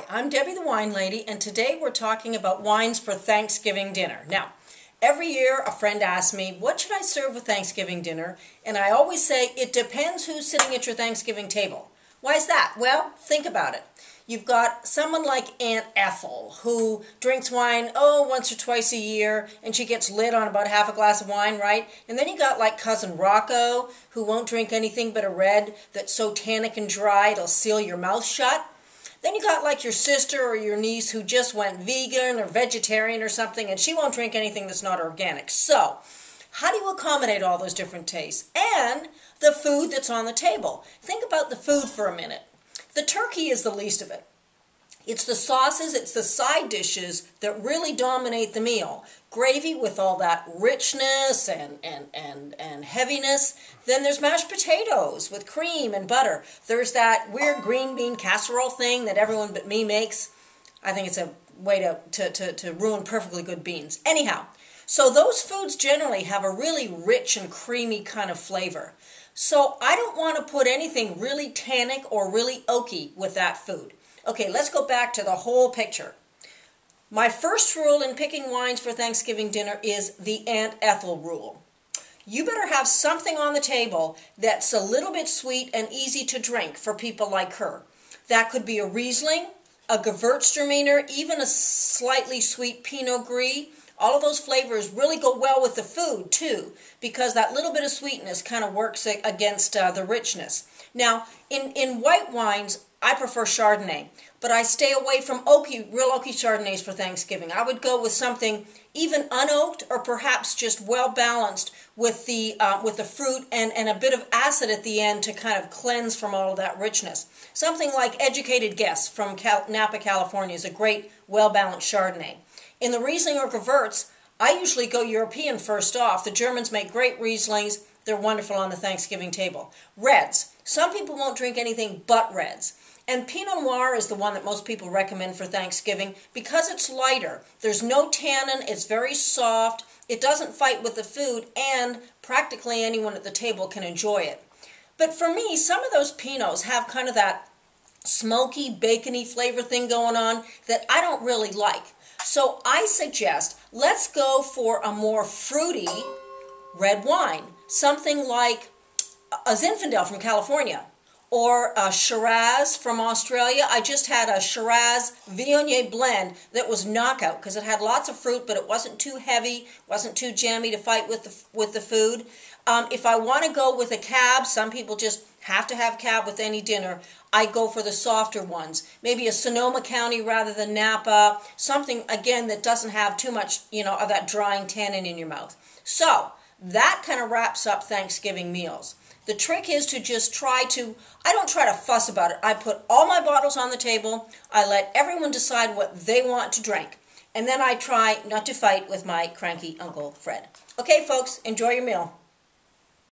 I'm Debbie the Wine Lady, and today we're talking about wines for Thanksgiving dinner. Now, every year a friend asks me, what should I serve with Thanksgiving dinner? And I always say, it depends who's sitting at your Thanksgiving table. Why is that? Well, think about it. You've got someone like Aunt Ethel, who drinks wine, once or twice a year, and she gets lit on about half a glass of wine, right? And then you got like Cousin Rocco, who won't drink anything but a red that's so tannic and dry it'll seal your mouth shut. Then you got like your sister or your niece who just went vegan or vegetarian or something, and she won't drink anything that's not organic. So, how do you accommodate all those different tastes? And the food that's on the table. Think about the food for a minute. The turkey is the least of it. It's the sauces, it's the side dishes that really dominate the meal. Gravy with all that richness and heaviness. Then there's mashed potatoes with cream and butter. There's that weird green bean casserole thing that everyone but me makes. I think it's a way to ruin perfectly good beans. Anyhow, so those foods generally have a really rich and creamy kind of flavor. So I don't want to put anything really tannic or really oaky with that food. Okay, let's go back to the whole picture. My first rule in picking wines for Thanksgiving dinner is the Aunt Ethel rule. You better have something on the table that's a little bit sweet and easy to drink for people like her. That could be a Riesling, a Gewürztraminer, even a slightly sweet Pinot Gris. All of those flavors really go well with the food too, because that little bit of sweetness kind of works against the richness. Now, in white wines, I prefer Chardonnay, but I stay away from real oaky Chardonnays for Thanksgiving. I would go with something even unoaked or perhaps just well balanced with the fruit and a bit of acid at the end to kind of cleanse from all of that richness. Something like Educated Guess from Napa, California is a great well balanced Chardonnay. In the Riesling or Gewürz, I usually go European first off. The Germans make great Rieslings. They're wonderful on the Thanksgiving table. Reds. Some people won't drink anything but reds. And Pinot Noir is the one that most people recommend for Thanksgiving because it's lighter. There's no tannin, it's very soft, it doesn't fight with the food, and practically anyone at the table can enjoy it. But for me, some of those Pinots have kind of that smoky, bacony flavor thing going on that I don't really like. So I suggest let's go for a more fruity red wine. Something like a Zinfandel from California or a Shiraz from Australia. I just had a Shiraz Viognier blend that was knockout because it had lots of fruit, but it wasn't too heavy, wasn't too jammy to fight with the food. If I want to go with a Cab, some people just have to have Cab with any dinner. I go for the softer ones. Maybe a Sonoma County rather than Napa. Something, again, that doesn't have too much, of that drying tannin in your mouth. So, that kind of wraps up Thanksgiving meals. The trick is to just I don't try to fuss about it. I put all my bottles on the table. I let everyone decide what they want to drink. And then I try not to fight with my cranky Uncle Fred. Okay, folks, enjoy your meal.